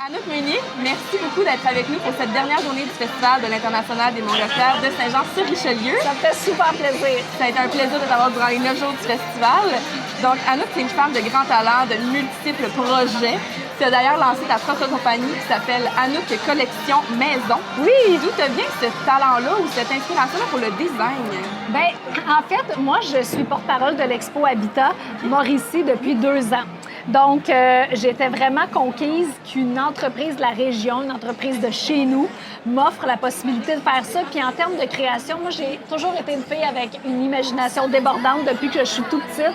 Anouk Meunier, merci beaucoup d'être avec nous pour cette dernière journée du Festival de l'International des Montgolfières de Saint-Jean-sur-Richelieu. Ça me fait super plaisir. Ça a été un plaisir de t'avoir durant les 9 jours du festival. Donc, Anouk, c'est une femme de grand talent, de multiples projets. Tu as d'ailleurs lancé ta propre compagnie qui s'appelle Anouk Collection Maison. Oui! D'où te vient ce talent-là ou cette inspiration-là pour le design? Bien, en fait, moi, je suis porte-parole de l'Expo Habitat Mauricie depuis 2 ans. Donc, j'étais vraiment conquise qu'une entreprise de la région, une entreprise de chez nous, m'offre la possibilité de faire ça. Puis en termes de création, moi, j'ai toujours été une fille avec une imagination débordante depuis que je suis toute petite.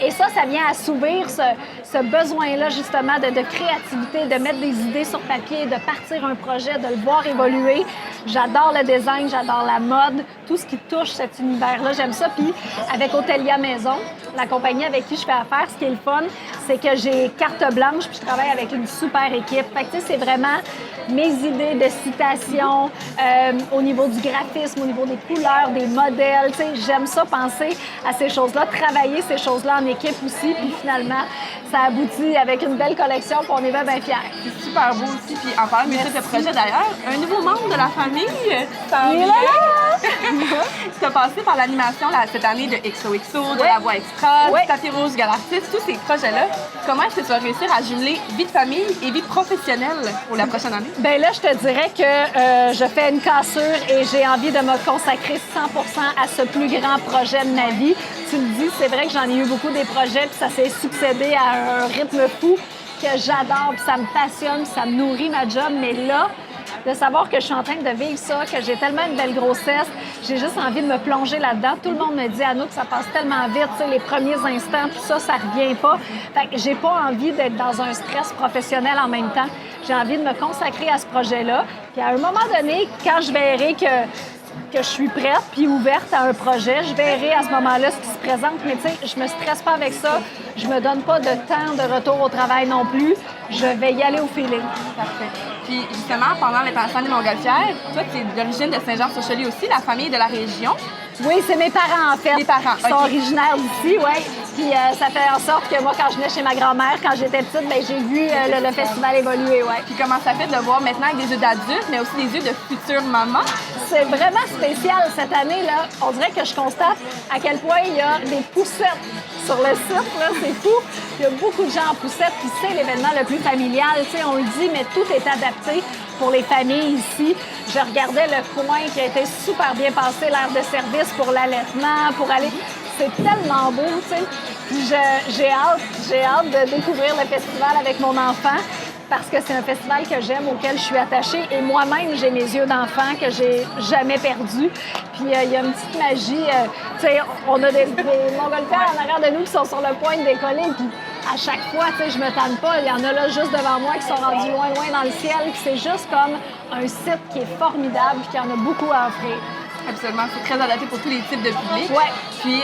Et ça vient assouvir ce besoin-là, justement, de créativité, de mettre des idées sur papier, de partir un projet, de le voir évoluer. J'adore le design, j'adore la mode, tout ce qui touche cet univers-là, j'aime ça. Puis avec Hotelia Maison, la compagnie avec qui je fais affaire, ce qui est le fun, c'est que j'ai carte blanche puis je travaille avec une super équipe. Fait que, tu sais, c'est vraiment mes idées de citation au niveau du graphisme, au niveau des couleurs, des modèles. Tu sais, j'aime ça, penser à ces choses-là, travailler ces choses-là en équipe aussi. Puis finalement, ça aboutit avec une belle collection puis on est bien fiers. C'est super beau aussi. Puis en parlant de ce projet d'ailleurs, un nouveau membre de la famille. Il est là! Tu as passé par l'animation cette année de XOXO, de La Voix Extra, du Tapis Rouge Galartiste, tous ces projets-là. Comment est-ce que tu vas réussir à jumeler vie de famille et vie professionnelle pour la prochaine année? Bien là, je te dirais que je fais une cassure et j'ai envie de me consacrer 100% à ce plus grand projet de ma vie. Tu le dis, c'est vrai que j'en ai eu beaucoup des projets puis ça s'est succédé à un rythme fou que j'adore, puis ça me passionne, puis ça me nourrit ma job. Mais là, de savoir que je suis en train de vivre ça, que j'ai tellement une belle grossesse, j'ai juste envie de me plonger là-dedans. Tout le monde me dit, Anouk, ça passe tellement vite, tu sais, les premiers instants, tout ça, ça revient pas. Fait que j'ai pas envie d'être dans un stress professionnel en même temps. J'ai envie de me consacrer à ce projet-là. Puis à un moment donné, quand je verrai que je suis prête puis ouverte à un projet, je verrai à ce moment-là ce qui se présente. Mais tu sais, je me stresse pas avec ça. Je me donne pas de temps de retour au travail non plus. Je vais y aller au feeling. Parfait. Puis justement, pendant l'International des Montgolfières, toi, tu es d'origine de Saint-Jean-sur-Richelieu aussi, la famille de la région. Oui, c'est mes parents, en fait. Les parents, qui sont originaires d'ici, oui. Puis ça fait en sorte que moi, quand je venais chez ma grand-mère, quand j'étais petite, bien, j'ai vu le festival évoluer, oui. Puis comment ça fait de le voir maintenant avec des yeux d'adulte, mais aussi des yeux de future maman? C'est vraiment spécial cette année-là. On dirait que je constate à quel point il y a des poussettes sur le site, là. C'est fou. Il y a beaucoup de gens en poussettes, puis c'est l'événement le plus familial. Tu sais, on le dit, mais tout est adapté pour les familles ici. Je regardais le coin qui a été super bien passé, l'aire de service pour l'allaitement, pour aller... C'est tellement beau, tu sais. Puis j'ai hâte de découvrir le festival avec mon enfant parce que c'est un festival que j'aime, auquel je suis attachée. Et moi-même, j'ai mes yeux d'enfant que j'ai jamais perdus. Puis il y a une petite magie. Tu sais, on a des montgolfières en arrière de nous qui sont sur le point de décoller. Puis à chaque fois, tu sais, je me tanne pas. Il y en a là juste devant moi qui sont rendus loin dans le ciel. Puis c'est juste comme un site qui est formidable puis qui en a beaucoup à offrir. Absolument, c'est très adapté pour tous les types de publics. Ouais. Puis,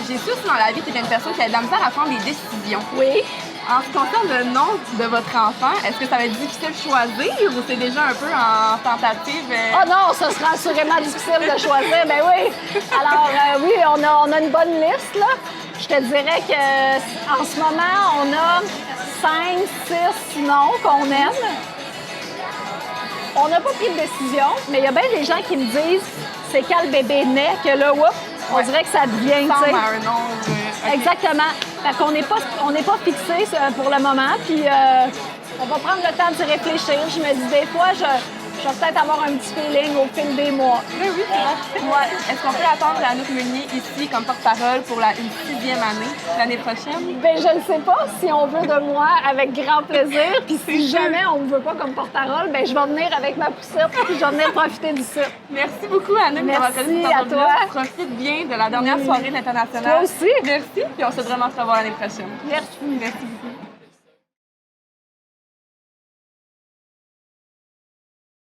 j'ai su aussi dans la vie que tu es une personne qui a de la misère à prendre des décisions. Oui. En ce qui concerne le nom de votre enfant, est-ce que ça va être difficile de choisir ou c'est déjà un peu en tentative? Oh non, ça sera assurément difficile de choisir, ben oui. Alors, oui, on a une bonne liste, là. Je te dirais qu'en ce moment, on a 5, 6 noms qu'on aime. On n'a pas pris de décision, mais il y a bien des gens qui me disent c'est quand le bébé naît que là, on dirait que ça devient, tu sais. Un nom. Okay. Exactement. Fait qu'on n'est pas fixé pour le moment, puis on va prendre le temps d'y réfléchir. Je me dis des fois, je vais peut-être avoir un petit feeling au fil des mois. Oui, c'est vrai. Ouais. Est-ce qu'on peut attendre Anouk Meunier ici comme porte-parole pour une 6e année l'année prochaine? Bien, je ne sais pas. Si on veut de moi, avec grand plaisir. Puis si jamais on ne me veut pas comme porte-parole, bien, je vais venir avec ma poussette puis je vais venir profiter du site. Merci beaucoup, Anouk, d'avoir Merci à toi. Profite bien de la dernière soirée de l'International. Toi aussi. Merci. Puis on se dit vraiment de se revoir l'année prochaine. Merci. Merci beaucoup.